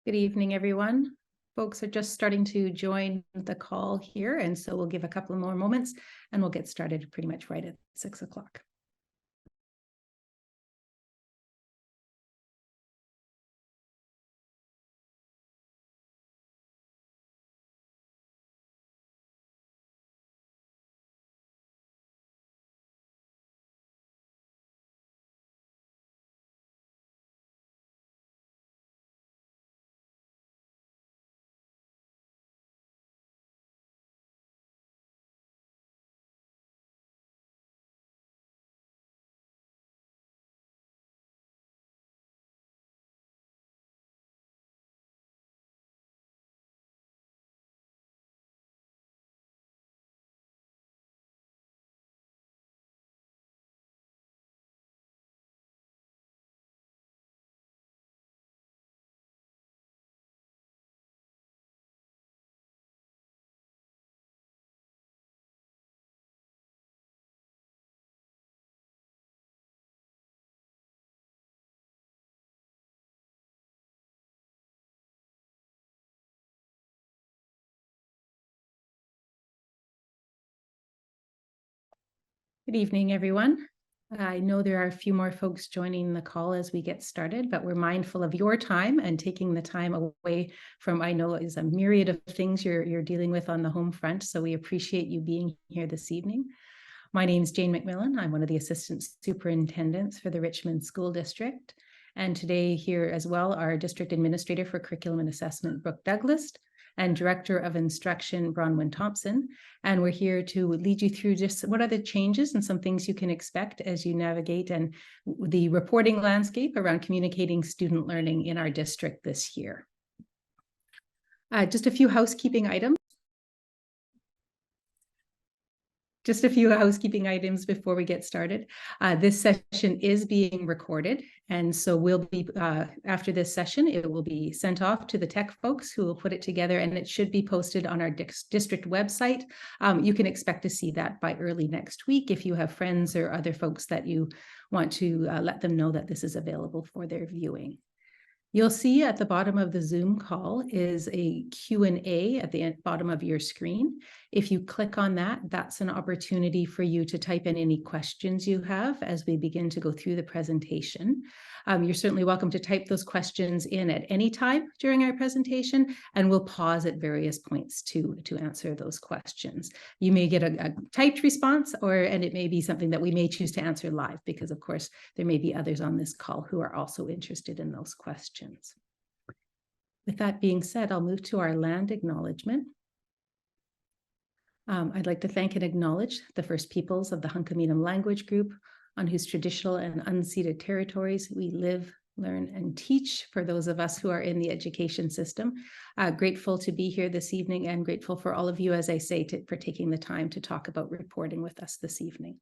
Good evening, everyone. Folks are just starting to join the call here, and so we'll give a couple more moments and we'll get started pretty much right at 6 o'clock. Good evening, everyone. I know there are a few more folks joining the call as we get started, but we're mindful of your time and taking the time away from, I know is a myriad of things you're dealing with on the home front. So we appreciate you being here this evening. My name is Jane McMillan. I'm one of the assistant superintendents for the Richmond School District. And today here as well, our district administrator for curriculum and assessment, Brooke Douglas, and Director of Instruction, Bronwyn Thompson. And we're here to lead you through just what are the changes and some things you can expect as you navigate and the reporting landscape around communicating student learning in our district this year. Just a few housekeeping items. Just a few housekeeping items before we get started. This session is being recorded, and so we'll be, after this session, it will be sent off to the tech folks who will put it together, and it should be posted on our district website. You can expect to see that by early next week if you have friends or other folks that you want to let them know that this is available for their viewing. You'll see at the bottom of the Zoom call is a Q&A at the bottom of your screen. If you click on that, that's an opportunity for you to type in any questions you have as we begin to go through the presentation. You're certainly welcome to type those questions in at any time during our presentation, and we'll pause at various points to answer those questions. You may get a typed response, and it may be something that we may choose to answer live, because of course there may be others on this call who are also interested in those questions. With that being said, I'll move to our land acknowledgement. I'd like to thank and acknowledge the First Peoples of the Hunkaminam language group, on whose traditional and unceded territories we live, learn, and teach, for those of us who are in the education system. Grateful to be here this evening, and grateful for all of you, as I say, for taking the time to talk about reporting with us this evening.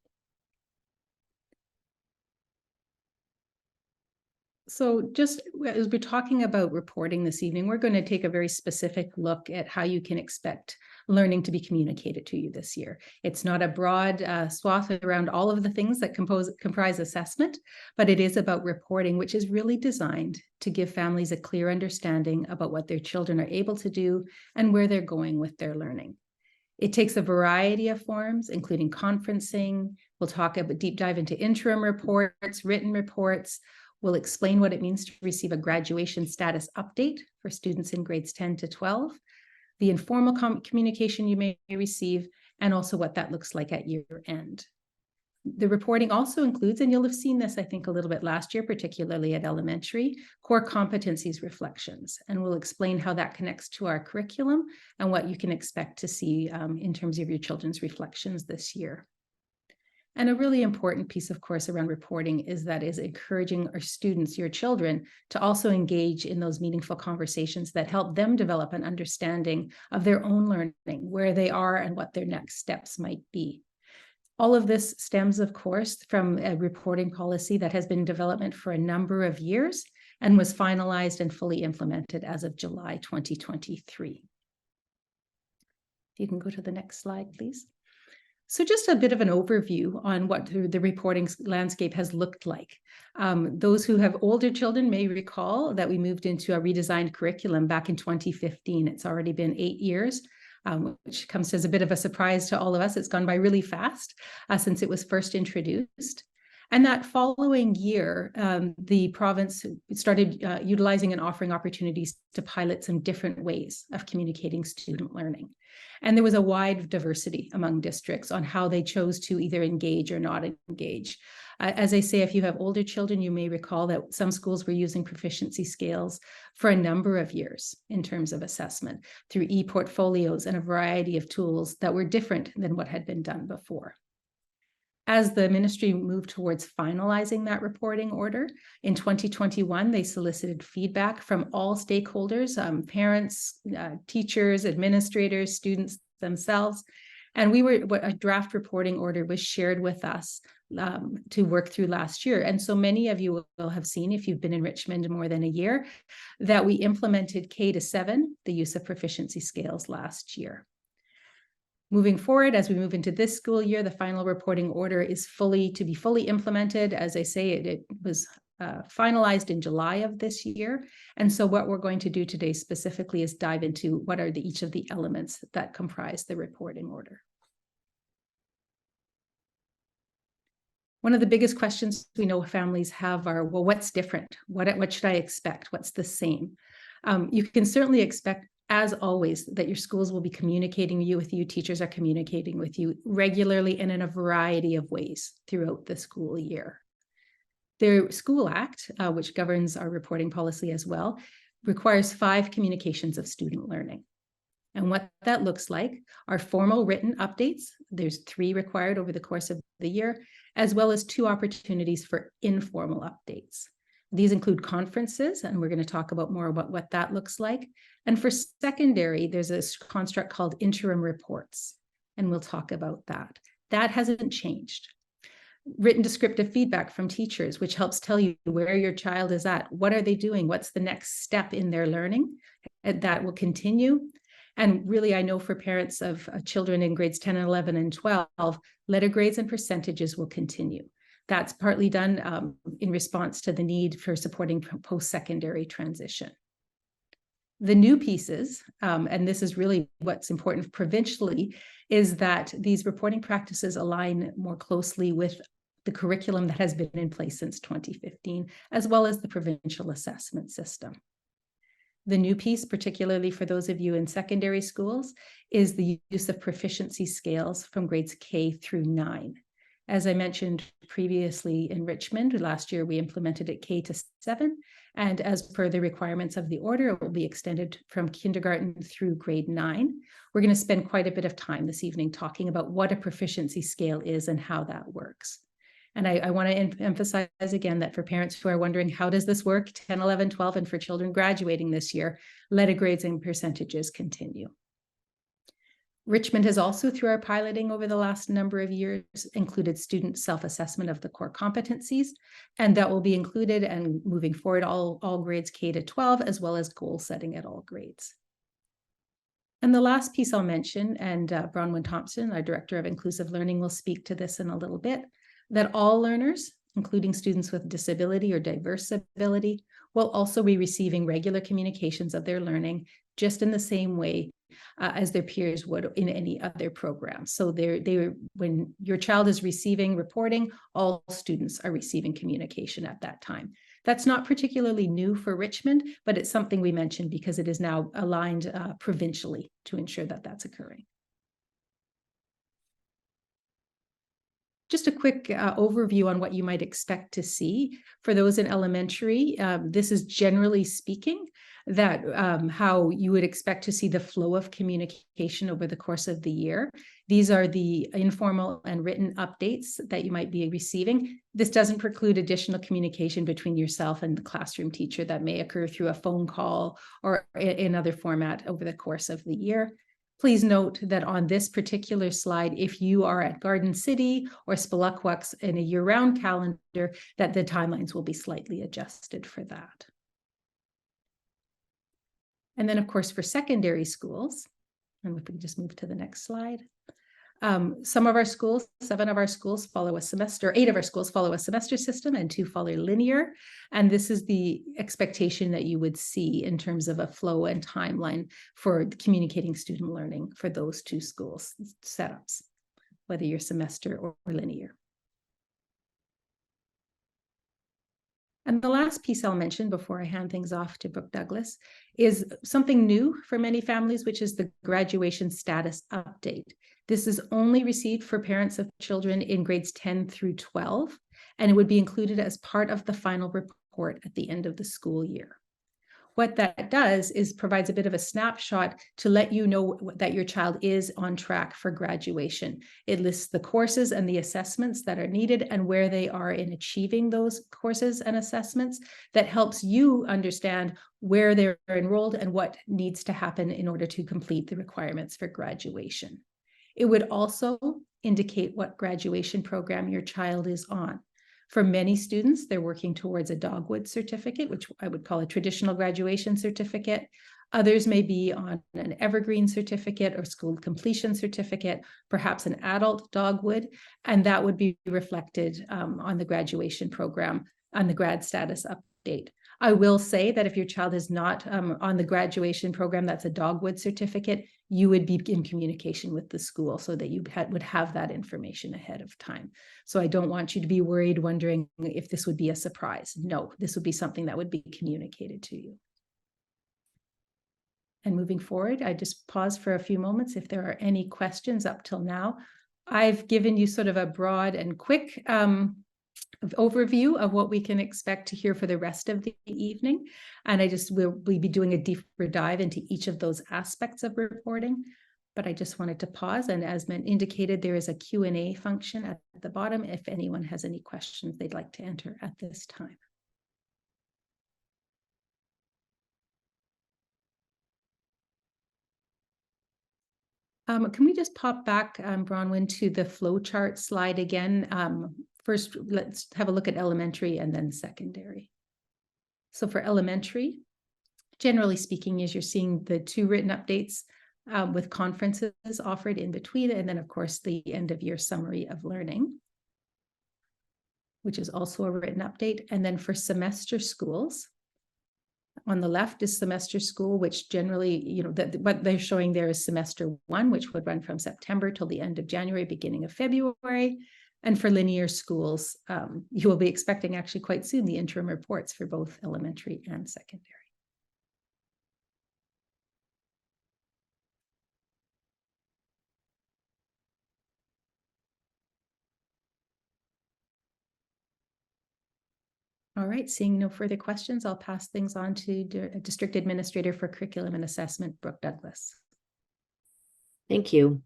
So just as we're talking about reporting this evening, we're going to take a very specific look at how you can expect learning to be communicated to you this year. It's not a broad swath around all of the things that comprise assessment, but it is about reporting, which is really designed to give families a clear understanding about what their children are able to do and where they're going with their learning. It takes a variety of forms, including conferencing. We'll talk about deep dive into interim reports, written reports. We'll explain what it means to receive a graduation status update for students in grades 10 to 12, the informal communication you may receive, and also what that looks like at year end. The reporting also includes, and you'll have seen this, I think, a little bit last year, particularly at elementary, core competencies reflections. And we'll explain how that connects to our curriculum and what you can expect to see in terms of your children's reflections this year. And a really important piece, of course, around reporting is encouraging our students, your children, to also engage in those meaningful conversations that help them develop an understanding of their own learning, where they are and what their next steps might be. All of this stems, of course, from a reporting policy that has been in development for a number of years and was finalized and fully implemented as of July 2023. If you can go to the next slide, please. So just a bit of an overview on what the reporting landscape has looked like. Those who have older children may recall that we moved into a redesigned curriculum back in 2015. It's already been 8 years, which comes as a bit of a surprise to all of us. It's gone by really fast since it was first introduced. And that following year, the province started utilizing and offering opportunities to pilot some different ways of communicating student learning. And there was a wide diversity among districts on how they chose to either engage or not engage. As I say, if you have older children, you may recall that some schools were using proficiency scales for a number of years in terms of assessment through e-portfolios and a variety of tools that were different than what had been done before. As the ministry moved towards finalizing that reporting order, in 2021, they solicited feedback from all stakeholders, parents, teachers, administrators, students themselves. And a draft reporting order was shared with us to work through last year. And so many of you will have seen, if you've been in Richmond more than a year, that we implemented K-7, the use of proficiency scales last year. Moving forward, as we move into this school year, the final reporting order is to be fully implemented. As I say, it was finalized in July of this year. And so what we're going to do today specifically is dive into what are each of the elements that comprise the reporting order. One of the biggest questions we know families have are, well, what's different? What should I expect? What's the same? You can certainly expect, as always, that your schools will be communicating with you, teachers are communicating with you regularly and in a variety of ways throughout the school year. The School Act, which governs our reporting policy as well, requires 5 communications of student learning. And what that looks like are formal written updates. There's 3 required over the course of the year, as well as 2 opportunities for informal updates. These include conferences, and we're going to talk about more about what that looks like. And for secondary, there's a construct called interim reports, and we'll talk about that. That hasn't changed. Written descriptive feedback from teachers, which helps tell you where your child is at. What are they doing? What's the next step in their learning? And that will continue. And really, I know for parents of children in grades 10 and 11 and 12, letter grades and percentages will continue. That's partly done in response to the need for supporting post-secondary transition. The new pieces, and this is really what's important provincially, is that these reporting practices align more closely with the curriculum that has been in place since 2015, as well as the provincial assessment system. The new piece, particularly for those of you in secondary schools, is the use of proficiency scales from grades K through 9. As I mentioned previously in Richmond, last year we implemented it K-7, and as per the requirements of the order, it will be extended from kindergarten through grade 9. We're going to spend quite a bit of time this evening talking about what a proficiency scale is and how that works. And I want to emphasize again that for parents who are wondering, how does this work, 10, 11, 12, and for children graduating this year, letter grades and percentages continue. Richmond has also, through our piloting over the last number of years, included student self-assessment of the core competencies, and that will be included and moving forward all grades K to 12, as well as goal setting at all grades. And the last piece I'll mention, and Bronwyn Thompson, our Director of Inclusive Learning, will speak to this in a little bit, that all learners, including students with disability or diverse ability, will also be receiving regular communications of their learning, just in the same way as their peers would in any other program. So when your child is receiving reporting, all students are receiving communication at that time. That's not particularly new for Richmond, but it's something we mentioned because it is now aligned provincially to ensure that that's occurring. Just a quick overview on what you might expect to see. For those in elementary, this is generally speaking that how you would expect to see the flow of communication over the course of the year. These are the informal and written updates that you might be receiving. This doesn't preclude additional communication between yourself and the classroom teacher that may occur through a phone call or in other format over the course of the year. Please note that on this particular slide, if you are at Garden City or Spilukwax in a year-round calendar, that the timelines will be slightly adjusted for that. And then, of course, for secondary schools, and if we can just move to the next slide, Some of our schools, 7 of our schools follow a semester, 8 of our schools follow a semester system and 2 follow linear. And this is the expectation that you would see in terms of a flow and timeline for communicating student learning for those 2 schools setups, whether you're semester or linear. And the last piece I'll mention before I hand things off to Brooke Douglas is something new for many families, which is the graduation status update. This is only received for parents of children in grades 10 through 12, and it would be included as part of the final report at the end of the school year. What that does is provides a bit of a snapshot to let you know that your child is on track for graduation. It lists the courses and the assessments that are needed and where they are in achieving those courses and assessments. That helps you understand where they're enrolled and what needs to happen in order to complete the requirements for graduation. It would also indicate what graduation program your child is on. For many students, they're working towards a dogwood certificate, which I would call a traditional graduation certificate. Others may be on an evergreen certificate or school completion certificate, perhaps an adult dogwood, and that would be reflected on the graduation program, on the grad status update. I will say that if your child is not on the graduation program, that's a dogwood certificate, you would be in communication with the school so that you would have that information ahead of time. So I don't want you to be worried, wondering if this would be a surprise. No, this would be something that would be communicated to you. And moving forward, I just pause for a few moments if there are any questions up till now. I've given you sort of a broad and quick overview of what we can expect to hear for the rest of the evening. And we'll be doing a deeper dive into each of those aspects of reporting. But I just wanted to pause. And as indicated, there is a Q&A function at the bottom if anyone has any questions they'd like to enter at this time. Can we just pop back, Bronwyn, to the flowchart slide again? First, let's have a look at elementary and then secondary. So for elementary, generally speaking, as you're seeing the 2 written updates with conferences offered in between, and then of course the end of year summary of learning, which is also a written update. And then for semester schools, on the left is semester school, which generally, what they're showing there is semester 1, which would run from September till the end of January, beginning of February. And for linear schools, you will be expecting actually quite soon the interim reports for both elementary and secondary. All right, seeing no further questions, I'll pass things on to District Administrator for Curriculum and Assessment, Brooke Douglas. Thank you.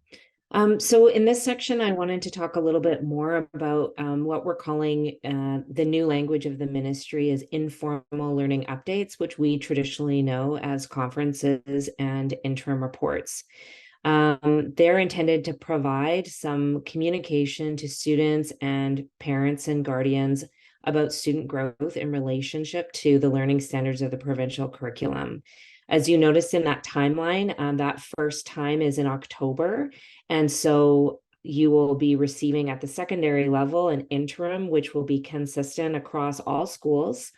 So in this section, I wanted to talk a little bit more about what we're calling the new language of the ministry is informal learning updates, which we traditionally know as conferences and interim reports. They're intended to provide some communication to students and parents and guardians about student growth in relationship to the learning standards of the provincial curriculum. As you noticed in that timeline, that first time is in October. And so you will be receiving at the secondary level an interim, which will be consistent across all schools.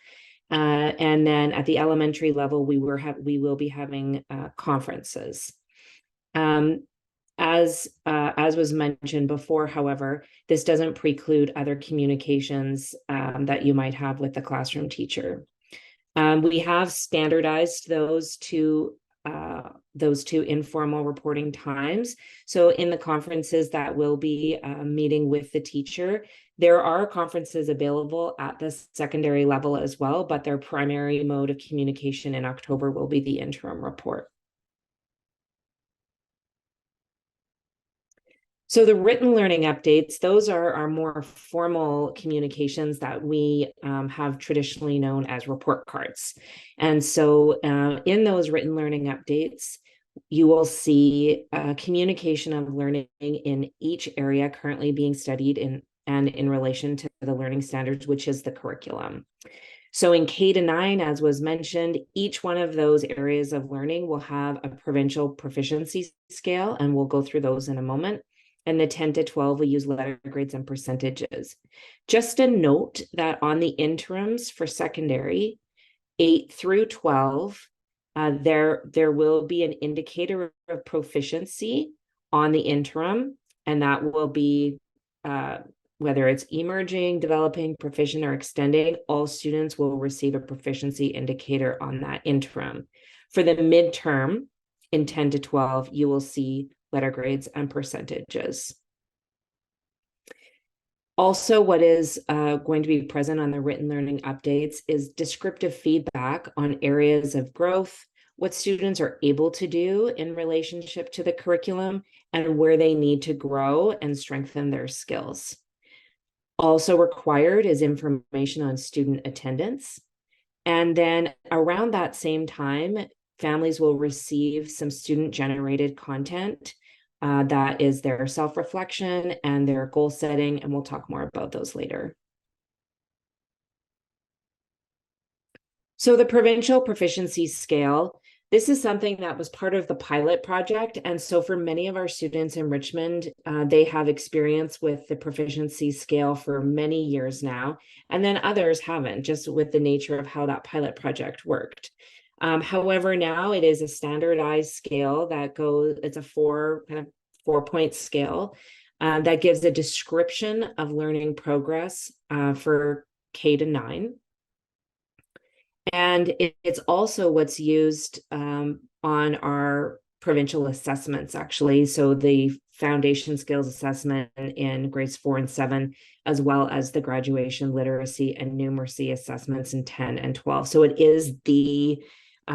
And then at the elementary level, we will be having conferences. As was mentioned before, however, this doesn't preclude other communications that you might have with the classroom teacher. We have standardized those two informal reporting times. So in the conferences that will be meeting with the teacher, there are conferences available at the secondary level as well, but their primary mode of communication in October will be the interim report. So the written learning updates, those are our more formal communications that we have traditionally known as report cards. And so in those written learning updates, you will see communication of learning in each area currently being studied and in relation to the learning standards, which is the curriculum. So in K-9, as was mentioned, each one of those areas of learning will have a provincial proficiency scale, and we'll go through those in a moment. and the 10 to 12 will use letter grades and percentages. Just a note that on the interims for secondary, 8 through 12, there will be an indicator of proficiency on the interim, and that will be whether it's emerging, developing, proficient, or extending, all students will receive a proficiency indicator on that interim. For the midterm, in 10 to 12, you will see letter grades and percentages. Also, what is going to be present on the written learning updates is descriptive feedback on areas of growth, what students are able to do in relationship to the curriculum, and where they need to grow and strengthen their skills. Also required is information on student attendance. And then around that same time, families will receive some student-generated content that is their self-reflection and their goal setting, and we'll talk more about those later. So the provincial proficiency scale, this is something that was part of the pilot project. And so for many of our students in Richmond, they have experience with the proficiency scale for many years now. And then others haven't, just with the nature of how that pilot project worked. However, now it is a standardized scale that goes, it's a four-point scale that gives a description of learning progress for K to 9. And it's also what's used on our provincial assessments, actually. So the foundation skills assessment in grades 4 and 7, as well as the graduation literacy and numeracy assessments in 10 and 12. So it is the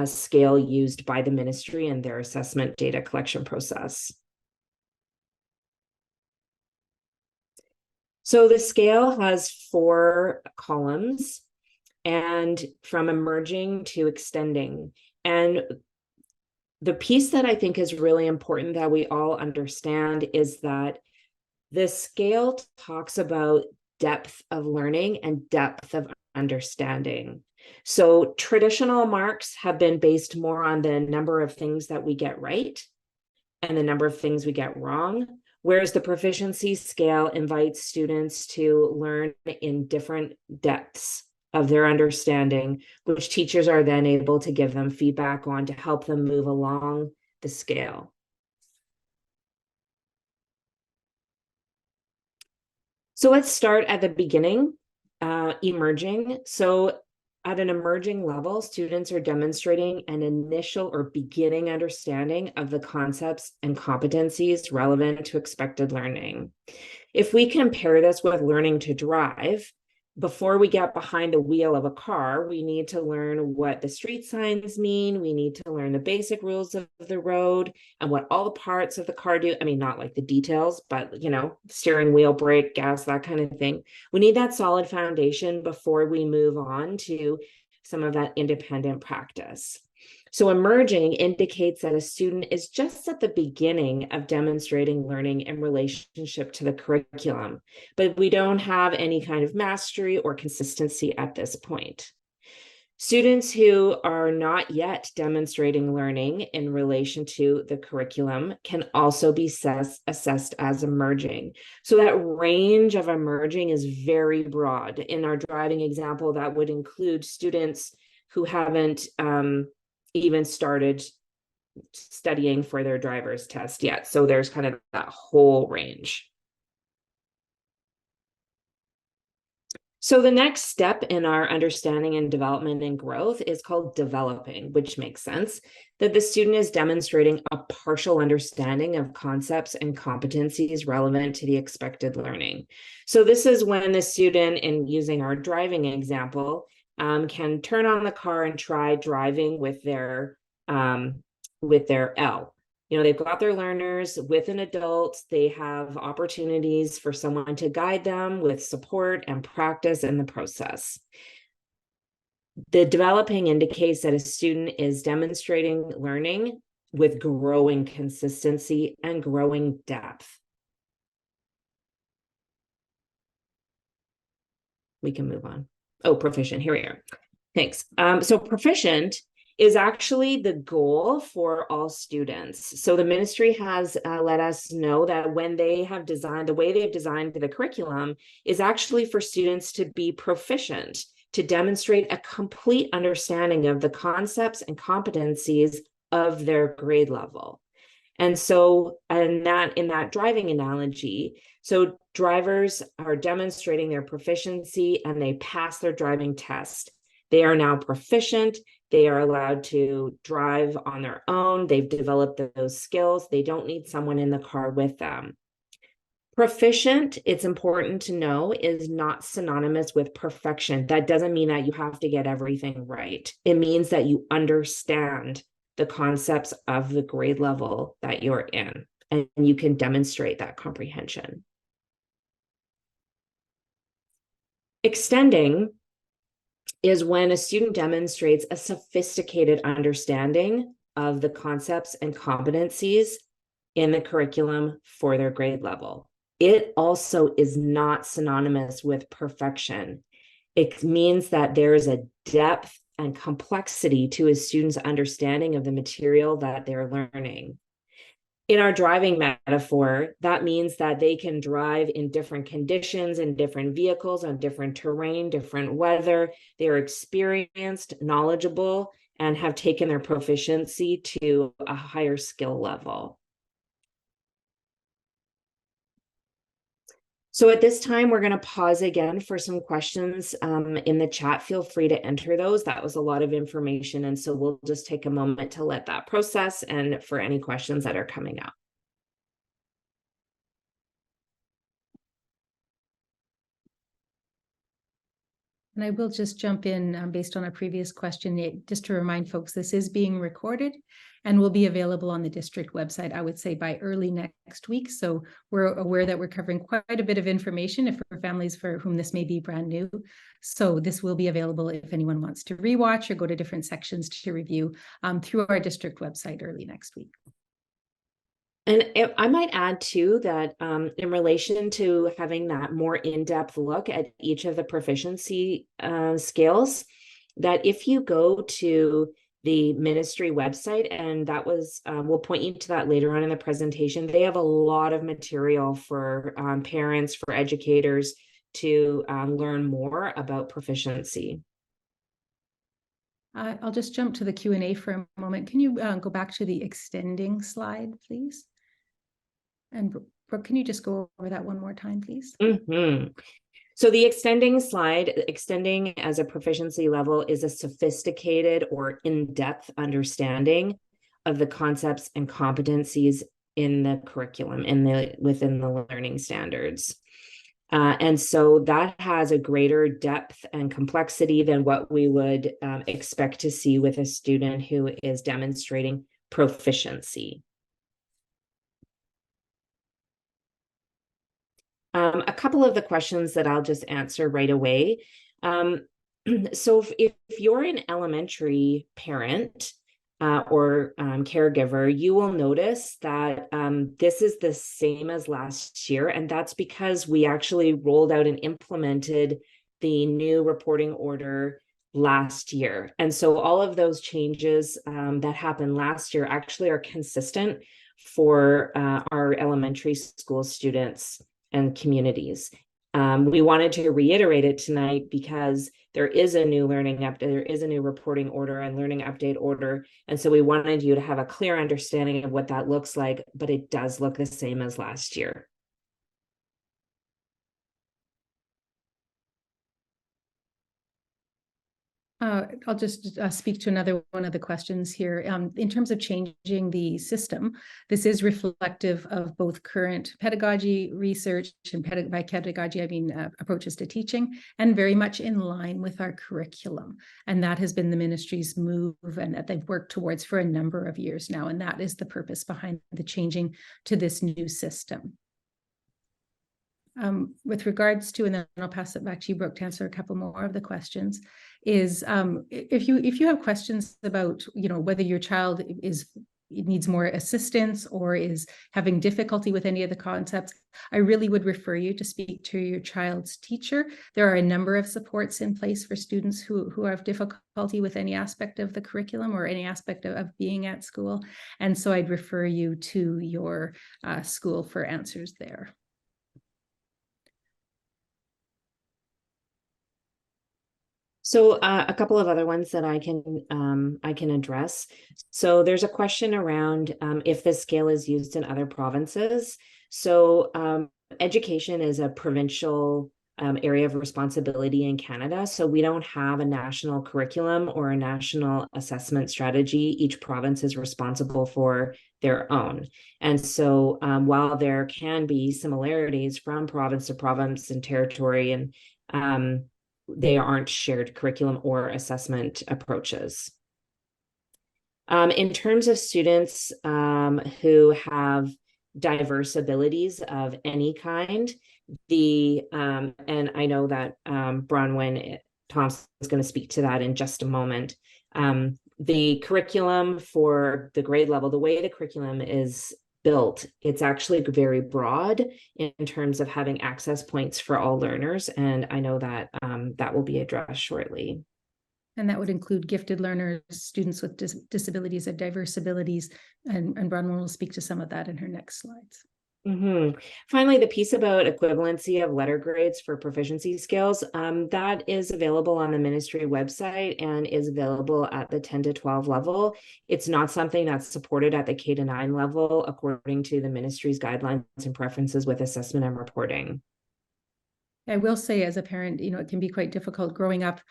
scale used by the ministry in their assessment data collection process. So the scale has 4 columns, and from emerging to extending. And the piece that I think is really important that we all understand is that the scale talks about depth of learning and depth of understanding. So traditional marks have been based more on the number of things that we get right and the number of things we get wrong, whereas the proficiency scale invites students to learn in different depths of their understanding, which teachers are then able to give them feedback on to help them move along the scale. So let's start at the beginning, emerging. So at an emerging level, students are demonstrating an initial or beginning understanding of the concepts and competencies relevant to expected learning. If we compare this with learning to drive, before we get behind the wheel of a car, we need to learn what the street signs mean. We need to learn the basic rules of the road and what all the parts of the car do. I mean, not like the details, but, you know, steering wheel, brake, gas, that kind of thing. We need that solid foundation before we move on to some of that independent practice. So emerging indicates that a student is just at the beginning of demonstrating learning in relationship to the curriculum, but we don't have any kind of mastery or consistency at this point. Students who are not yet demonstrating learning in relation to the curriculum can also be assessed as emerging. So that range of emerging is very broad. In our driving example, that would include students who haven't even started studying for their driver's test yet. So there's kind of that whole range. So the next step in our understanding and development and growth is called developing, which makes sense, that the student is demonstrating a partial understanding of concepts and competencies relevant to the expected learning. So this is when the student, in using our driving example, can turn on the car and try driving with their L. You know, they've got their learners with an adult. They have opportunities for someone to guide them with support and practice in the process. The developing indicates that a student is demonstrating learning with growing consistency and growing depth. We can move on. Oh, proficient, here we are. Thanks. So proficient is actually the goal for all students. So the ministry has let us know that when they have designed, the way they've designed the curriculum is actually for students to be proficient, to demonstrate a complete understanding of the concepts and competencies of their grade level. And so, in that driving analogy, so drivers are demonstrating their proficiency and they pass their driving test. They are now proficient. They are allowed to drive on their own. They've developed those skills. They don't need someone in the car with them. Proficient, it's important to know, is not synonymous with perfection. That doesn't mean that you have to get everything right. It means that you understand the concepts of the grade level that you're in, and you can demonstrate that comprehension. Extending is when a student demonstrates a sophisticated understanding of the concepts and competencies in the curriculum for their grade level. It also is not synonymous with perfection. It means that there is a depth and complexity to a student's understanding of the material that they're learning. In our driving metaphor, that means that they can drive in different conditions, in different vehicles, on different terrain, different weather. They are experienced, knowledgeable, and have taken their proficiency to a higher skill level. So at this time, we're going to pause again for some questions in the chat. Feel free to enter those. That was a lot of information. And so we'll just take a moment to let that process and for any questions that are coming up. And I will just jump in based on a previous question, just to remind folks, this is being recorded and will be available on the district website, I would say by early next week. So we're aware that we're covering quite a bit of information for families for whom this may be brand new. So this will be available if anyone wants to rewatch or go to different sections to review through our district website early next week. And I might add too that in relation to having that more in-depth look at each of the proficiency scales, that if you go to the ministry website, and that was, we'll point you to that later on in the presentation, they have a lot of material for parents, for educators to learn more about proficiency. I'll just jump to the Q&A for a moment. Can you go back to the extending slide, please? And Brooke, can you just go over that one more time, please? Mm-hmm. So the extending slide, extending as a proficiency level is a sophisticated or in-depth understanding of the concepts and competencies in the curriculum, within the learning standards. And so that has a greater depth and complexity than what we would expect to see with a student who is demonstrating proficiency. A couple of the questions that I'll just answer right away. So if you're an elementary parent or caregiver, you will notice that this is the same as last year. And that's because we actually rolled out and implemented the new reporting order last year. And so all of those changes that happened last year actually are consistent for our elementary school students and communities. We wanted to reiterate it tonight because there is a new learning update, there is a new reporting order and learning update order. And so we wanted you to have a clear understanding of what that looks like, but it does look the same as last year. I'll just speak to another one of the questions here. In terms of changing the system, this is reflective of both current pedagogy research, and by pedagogy, I mean approaches to teaching, and very much in line with our curriculum. And that has been the ministry's move and that they've worked towards for a number of years now. And that is the purpose behind the changing to this new system. With regards to, and then I'll pass it back to you, Brooke, to answer a couple more of the questions, is if you have questions about, whether your child is needs more assistance or is having difficulty with any of the concepts, I really would refer you to speak to your child's teacher. There are a number of supports in place for students who have difficulty with any aspect of the curriculum or any aspect of being at school. And so I'd refer you to your school for answers there. So a couple of other ones that I can address. So there's a question around if this scale is used in other provinces. So education is a provincial area of responsibility in Canada. So we don't have a national curriculum or a national assessment strategy. Each province is responsible for their own. And so while there can be similarities from province to province and territory, and they aren't shared curriculum or assessment approaches. In terms of students who have diverse abilities of any kind, and I know that Bronwyn Thompson is going to speak to that in just a moment. The curriculum for the grade level, the way the curriculum is built, it's actually very broad in terms of having access points for all learners, and I know that that will be addressed shortly. And that would include gifted learners, students with disabilities of diverse abilities, and Bronwyn will speak to some of that in her next slides. Finally, the piece about equivalency of letter grades for proficiency scales, that is available on the ministry website and is available at the 10 to 12 level. It's not something that's supported at the K to 9 level, according to the ministry's guidelines and preferences with assessment and reporting. I will say as a parent, it can be quite difficult growing up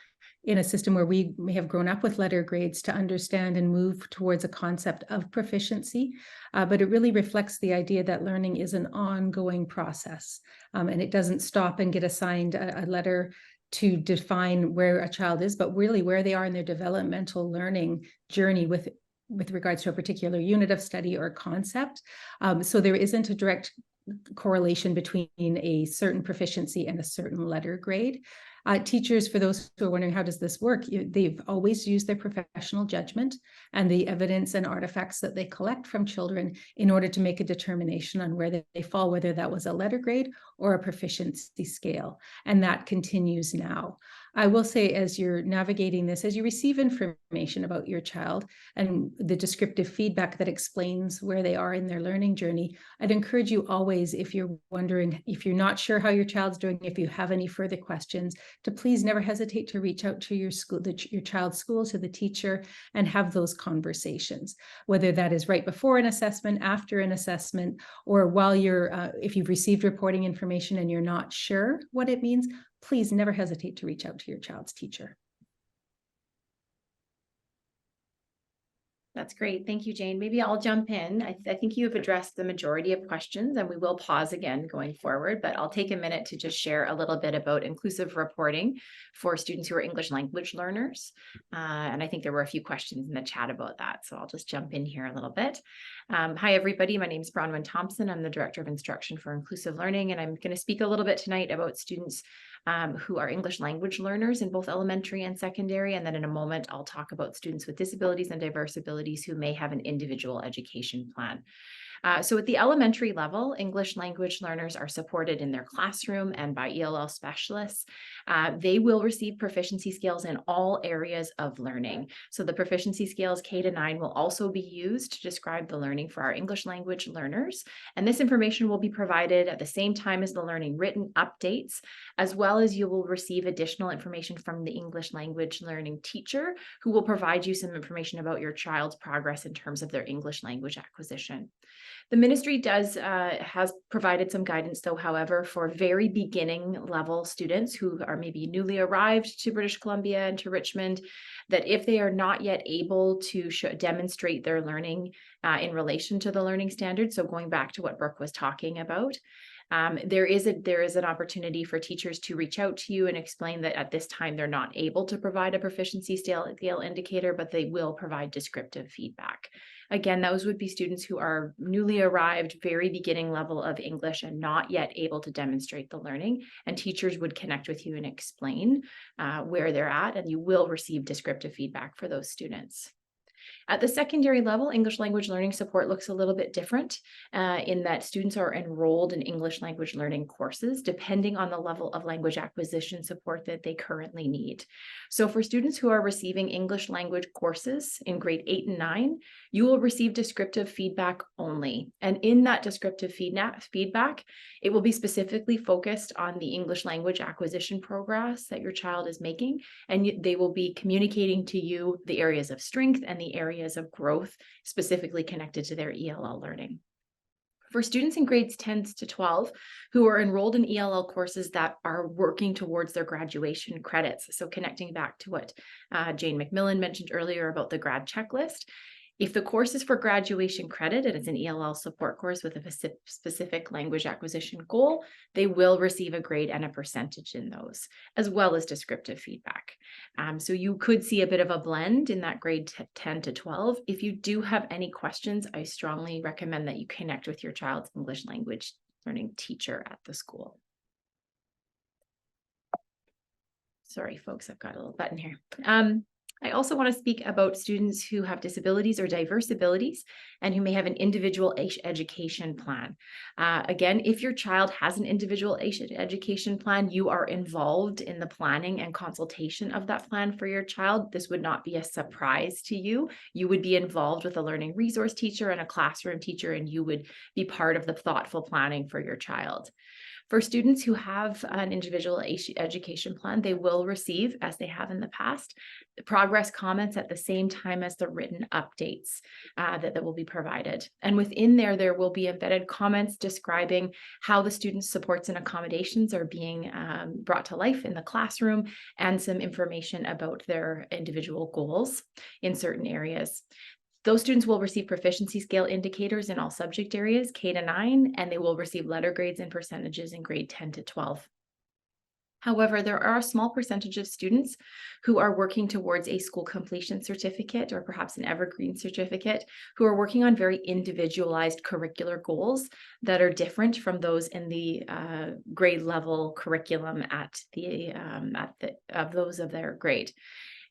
in a system where we may have grown up with letter grades to understand and move towards a concept of proficiency. But it really reflects the idea that learning is an ongoing process, and it doesn't stop and get assigned a letter to define where a child is, but really where they are in their developmental learning journey with regards to a particular unit of study or concept. So there isn't a direct correlation between a certain proficiency and a certain letter grade. Teachers, for those who are wondering how does this work, they've always used their professional judgment and the evidence and artifacts that they collect from children in order to make a determination on where they fall, whether that was a letter grade or a proficiency scale. And that continues now. I will say, as you're navigating this, as you receive information about your child and the descriptive feedback that explains where they are in their learning journey, I'd encourage you always, if you're wondering, if you're not sure how your child's doing, if you have any further questions, to please never hesitate to reach out to your school, your child's school, to the teacher, and have those conversations, whether that is right before an assessment, after an assessment, or while you're, if you've received reporting information and you're not sure what it means, please never hesitate to reach out to your child's teacher. That's great. Thank you, Jane. Maybe I'll jump in. I think you have addressed the majority of questions, and we will pause again going forward, but I'll take a minute to just share a little bit about inclusive reporting for students who are English language learners. And I think there were a few questions in the chat about that, so I'll just jump in here a little bit. Hi, everybody. My name is Bronwyn Thompson. I'm the Director of Instruction for Inclusive Learning, and I'm going to speak a little bit tonight about students who are English language learners in both elementary and secondary. And then in a moment, I'll talk about students with disabilities and diverse abilities who may have an individual education plan. So at the elementary level, English language learners are supported in their classroom and by ELL specialists. They will receive proficiency scales in all areas of learning. So the proficiency scales K to 9 will also be used to describe the learning for our English language learners. And this information will be provided at the same time as the learning written updates, as well as you will receive additional information from the English language learning teacher, who will provide you some information about your child's progress in terms of their English language acquisition. The ministry has provided some guidance, though, however, for very beginning level students who are maybe newly arrived to British Columbia and to Richmond, that if they are not yet able to demonstrate their learning in relation to the learning standards, so going back to what Brooke was talking about, there is an opportunity for teachers to reach out to you and explain that at this time they're not able to provide a proficiency scale indicator, but they will provide descriptive feedback. Again, those would be students who are newly arrived, very beginning level of English and not yet able to demonstrate the learning, and teachers would connect with you and explain where they're at, and you will receive descriptive feedback for those students. At the secondary level, English language learning support looks a little bit different in that students are enrolled in English language learning courses, depending on the level of language acquisition support that they currently need. So for students who are receiving English language courses in grade 8 and 9, you will receive descriptive feedback only. And in that descriptive feedback, it will be specifically focused on the English language acquisition progress that your child is making, and they will be communicating to you the areas of strength and the areas of growth specifically connected to their ELL learning. For students in grades 10 to 12 who are enrolled in ELL courses that are working towards their graduation credits, so connecting back to what Jane McMillan mentioned earlier about the grad checklist, if the course is for graduation credit and it's an ELL support course with a specific language acquisition goal, they will receive a grade and a percentage in those, as well as descriptive feedback. So you could see a bit of a blend in that grade 10 to 12. If you do have any questions, I strongly recommend that you connect with your child's English language learning teacher at the school. Sorry, folks, I've got a little button here. I also want to speak about students who have disabilities or diverse abilities and who may have an individual education plan. Again, if your child has an individual education plan, you are involved in the planning and consultation of that plan for your child. This would not be a surprise to you. You would be involved with a learning resource teacher and a classroom teacher, and you would be part of the thoughtful planning for your child. For students who have an individual education plan, they will receive, as they have in the past, the progress comments at the same time as the written updates that will be provided. And within there will be embedded comments describing how the students' supports and accommodations are being brought to life in the classroom, and some information about their individual goals in certain areas. Those students will receive proficiency scale indicators in all subject areas, K to 9, and they will receive letter grades and percentages in grade 10 to 12. However, there are a small percentage of students who are working towards a school completion certificate or perhaps an evergreen certificate, who are working on very individualized curricular goals that are different from those in the grade level curriculum of those of their grade.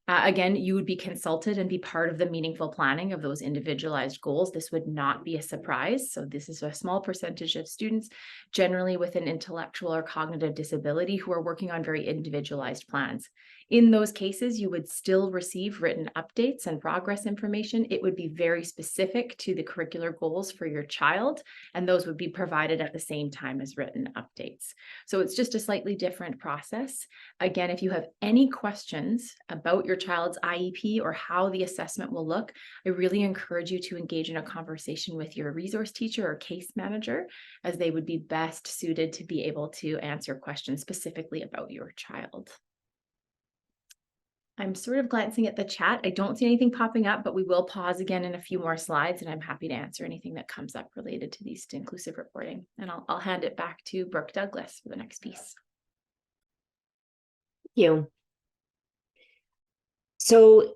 Again, you would be consulted and be part of the meaningful planning of those individualized goals. This would not be a surprise. So this is a small percentage of students, generally with an intellectual or cognitive disability, who are working on very individualized plans. In those cases, you would still receive written updates and progress information. It would be very specific to the curricular goals for your child, and those would be provided at the same time as written updates. So it's just a slightly different process. Again, if you have any questions about your child's IEP or how the assessment will look, I really encourage you to engage in a conversation with your resource teacher or case manager, as they would be best suited to be able to answer questions specifically about your child. I'm sort of glancing at the chat. I don't see anything popping up, but we will pause again in a few more slides, and I'm happy to answer anything that comes up related to these inclusive reporting. And I'll hand it back to Brooke Douglas for the next piece. Thank you. So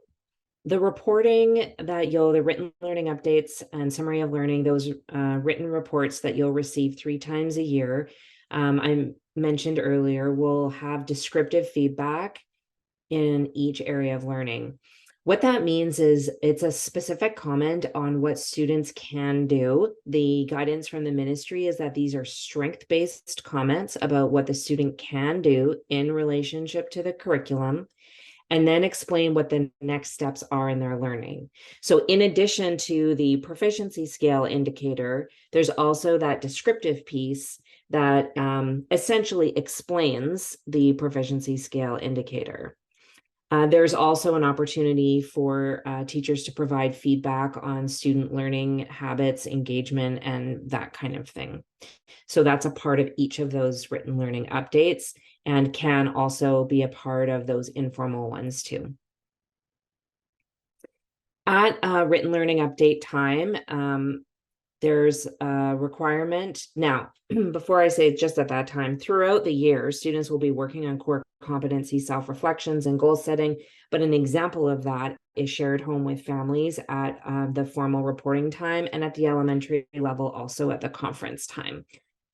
the reporting that the written learning updates and summary of learning, those written reports that you'll receive 3 times a year, I mentioned earlier, will have descriptive feedback in each area of learning. What that means is it's a specific comment on what students can do. The guidance from the ministry is that these are strength-based comments about what the student can do in relationship to the curriculum, and then explain what the next steps are in their learning. So in addition to the proficiency scale indicator, there's also that descriptive piece that essentially explains the proficiency scale indicator. There's also an opportunity for teachers to provide feedback on student learning habits, engagement, and that kind of thing. So that's a part of each of those written learning updates, and can also be a part of those informal ones too. At written learning update time, there's a requirement. Now, before I say just at that time, throughout the year, students will be working on core competency self-reflections and goal setting, but an example of that is shared home with families at the formal reporting time, and at the elementary level also at the conference time.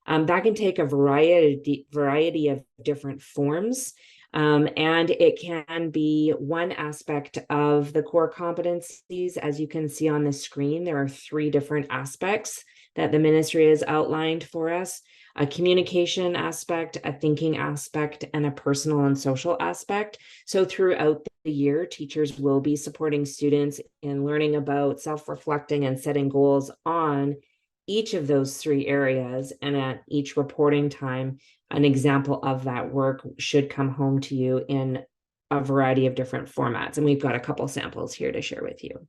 That can take a variety of different forms. And it can be one aspect of the core competencies. As you can see on the screen, there are 3 different aspects that the ministry has outlined for us: a communication aspect, a thinking aspect, and a personal and social aspect. So throughout the year, teachers will be supporting students in learning about self-reflecting and setting goals on each of those 3 areas. And at each reporting time, an example of that work should come home to you in a variety of different formats. And we've got a couple samples here to share with you.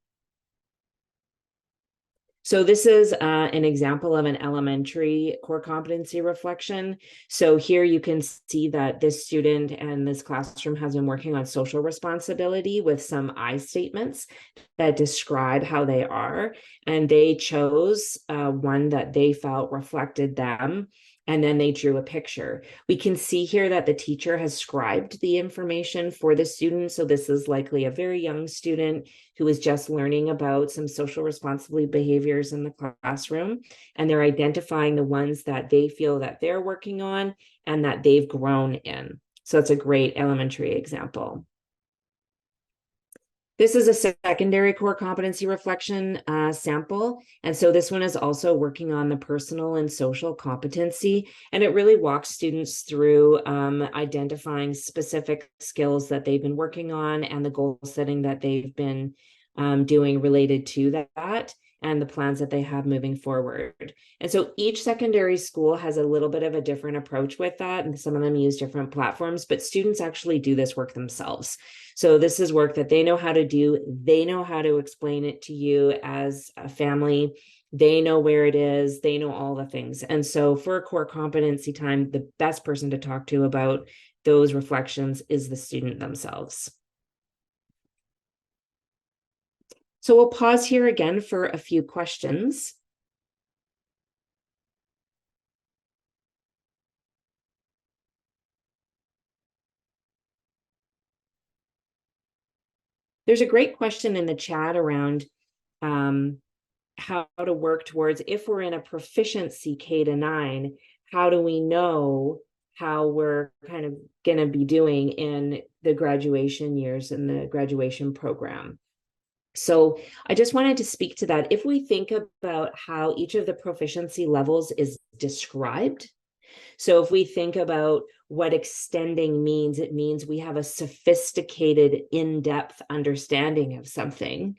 So this is an example of an elementary core competency reflection. So here you can see that this student and this classroom has been working on social responsibility with some I statements that describe how they are. And they chose one that they felt reflected them. And then they drew a picture. We can see here that the teacher has scribed the information for the student. So this is likely a very young student who is just learning about some social responsibility behaviors in the classroom. And they're identifying the ones that they feel that they're working on and that they've grown in. So it's a great elementary example. This is a secondary core competency reflection sample. And so this one is also working on the personal and social competency. And it really walks students through identifying specific skills that they've been working on and the goal setting that they've been doing related to that, and the plans that they have moving forward. And so each secondary school has a little bit of a different approach with that, and some of them use different platforms, but students actually do this work themselves. So this is work that they know how to do. They know how to explain it to you as a family. They know where it is. They know all the things. And so for a core competency time, the best person to talk to about those reflections is the student themselves. So we'll pause here again for a few questions. There's a great question in the chat around how to work towards, if we're in a proficiency K-9, how do we know how we're kind of going to be doing in the graduation years and the graduation program? So I just wanted to speak to that. If we think about how each of the proficiency levels is described, so if we think about what extending means, it means we have a sophisticated, in-depth understanding of something.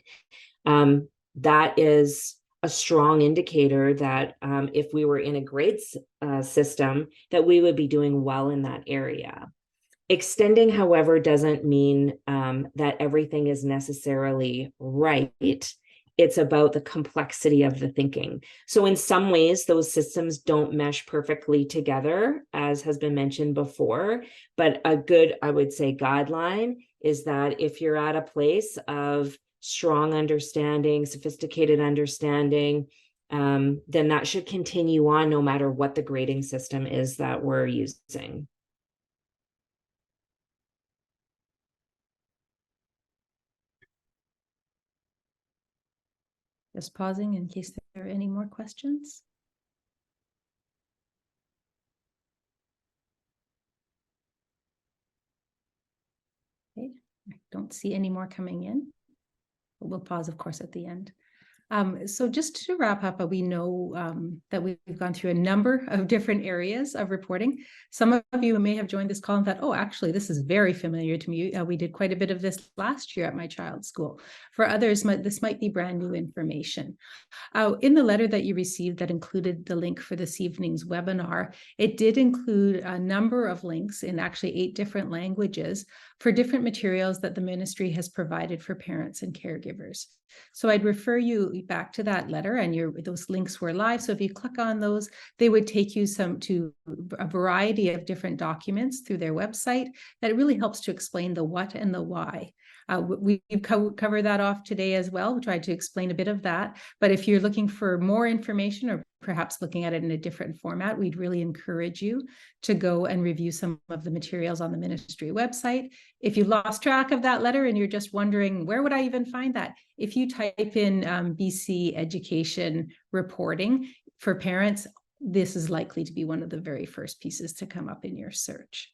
That is a strong indicator that if we were in a grade system, that we would be doing well in that area. Extending, however, doesn't mean that everything is necessarily right. It's about the complexity of the thinking. So in some ways, those systems don't mesh perfectly together, as has been mentioned before. But a good, I would say, guideline is that if you're at a place of strong understanding, sophisticated understanding, then that should continue on no matter what the grading system is that we're using. Just pausing in case there are any more questions. Okay, I don't see any more coming in. But we'll pause, of course, at the end. So just to wrap up, we know that we've gone through a number of different areas of reporting. Some of you may have joined this call and thought, oh, actually, this is very familiar to me. We did quite a bit of this last year at my child's school. For others, this might be brand new information. In the letter that you received that included the link for this evening's webinar, it did include a number of links in actually 8 different languages for different materials that the ministry has provided for parents and caregivers. So I'd refer you back to that letter, and those links were live. So if you click on those, they would take you to a variety of different documents through their website that really helps to explain the what and the why. We've covered that off today as well. We tried to explain a bit of that. But if you're looking for more information, or perhaps looking at it in a different format, we'd really encourage you to go and review some of the materials on the ministry website. If you lost track of that letter and you're just wondering, where would I even find that? If you type in BC education reporting for parents, this is likely to be one of the very first pieces to come up in your search.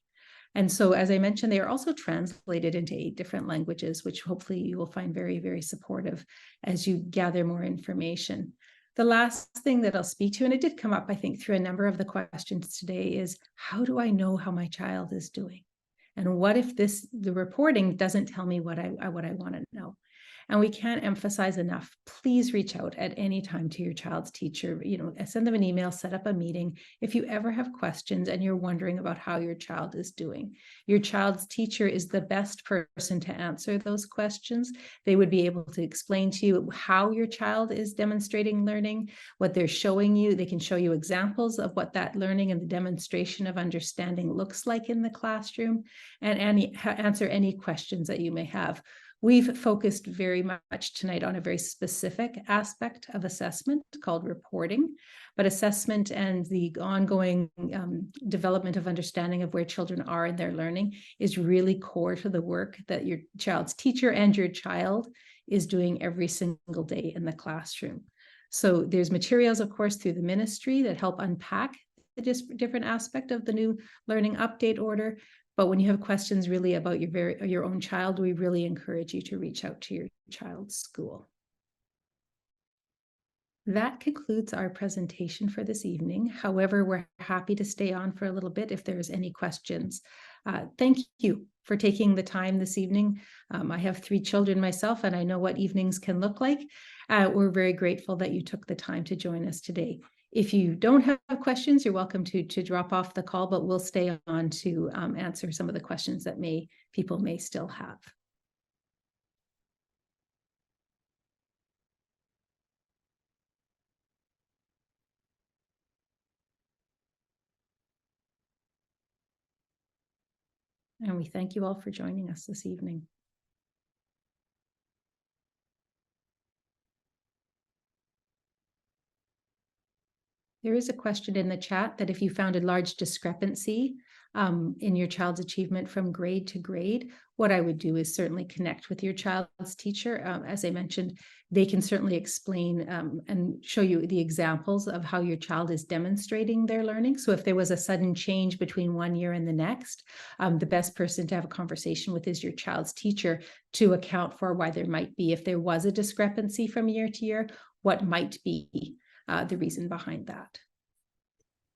And so, as I mentioned, they are also translated into 8 different languages, which hopefully you will find very, very supportive as you gather more information. The last thing that I'll speak to, and it did come up, I think, through a number of the questions today, is how do I know how my child is doing? And what if the reporting doesn't tell me what I want to know? And we can't emphasize enough, please reach out at any time to your child's teacher, send them an email, set up a meeting. If you ever have questions and you're wondering about how your child is doing, your child's teacher is the best person to answer those questions. They would be able to explain to you how your child is demonstrating learning, what they're showing you. They can show you examples of what that learning and the demonstration of understanding looks like in the classroom, and answer any questions that you may have. We've focused very much tonight on a very specific aspect of assessment called reporting, but assessment and the ongoing development of understanding of where children are in their learning is really core to the work that your child's teacher and your child is doing every single day in the classroom. So there's materials, of course, through the ministry that help unpack the different aspect of the new learning update order. But when you have questions really about your own child, we really encourage you to reach out to your child's school. That concludes our presentation for this evening. However, we're happy to stay on for a little bit if there's any questions. Thank you for taking the time this evening. I have 3 children myself, and I know what evenings can look like. We're very grateful that you took the time to join us today. If you don't have questions, you're welcome to drop off the call, but we'll stay on to answer some of the questions that people may still have. And we thank you all for joining us this evening. There is a question in the chat that if you found a large discrepancy in your child's achievement from grade to grade, what I would do is certainly connect with your child's teacher. As I mentioned, they can certainly explain and show you the examples of how your child is demonstrating their learning. So if there was a sudden change between one year and the next, the best person to have a conversation with is your child's teacher to account for why there might be, if there was a discrepancy from year to year, what might be the reason behind that.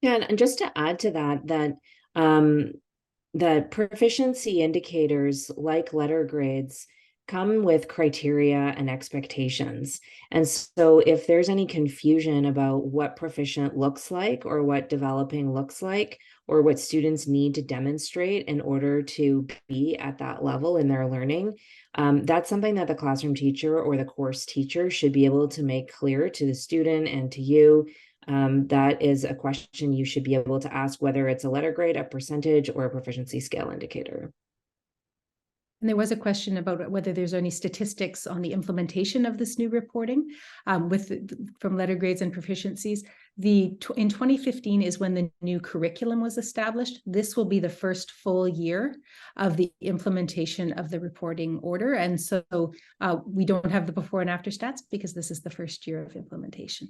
Yeah, and just to add to that, the proficiency indicators like letter grades come with criteria and expectations. And so if there's any confusion about what proficient looks like or what developing looks like, or what students need to demonstrate in order to be at that level in their learning, that's something that the classroom teacher or the course teacher should be able to make clear to the student and to you. That is a question you should be able to ask, whether it's a letter grade, a percentage, or a proficiency scale indicator. And there was a question about whether there's any statistics on the implementation of this new reporting from letter grades and proficiencies. In 2015 is when the new curriculum was established. This will be the first full year of the implementation of the reporting order. And so we don't have the before and after stats because this is the first year of implementation.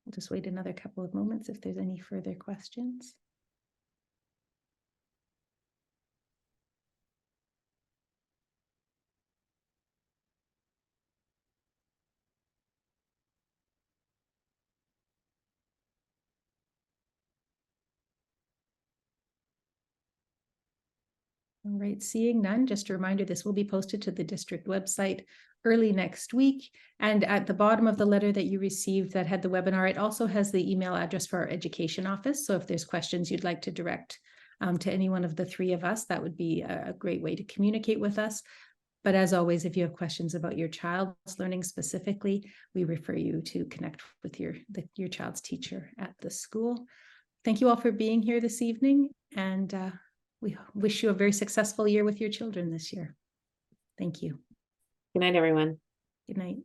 We'll just wait another couple of moments if there's any further questions. All right, seeing none, just a reminder, this will be posted to the district website early next week. And at the bottom of the letter that you received that had the webinar, it also has the email address for our education office. So if there's questions you'd like to direct to any one of the 3 of us, that would be a great way to communicate with us. But as always, if you have questions about your child's learning specifically, we refer you to connect with your child's teacher at the school. Thank you all for being here this evening, and we wish you a very successful year with your children this year. Thank you. Good night, everyone. Good night.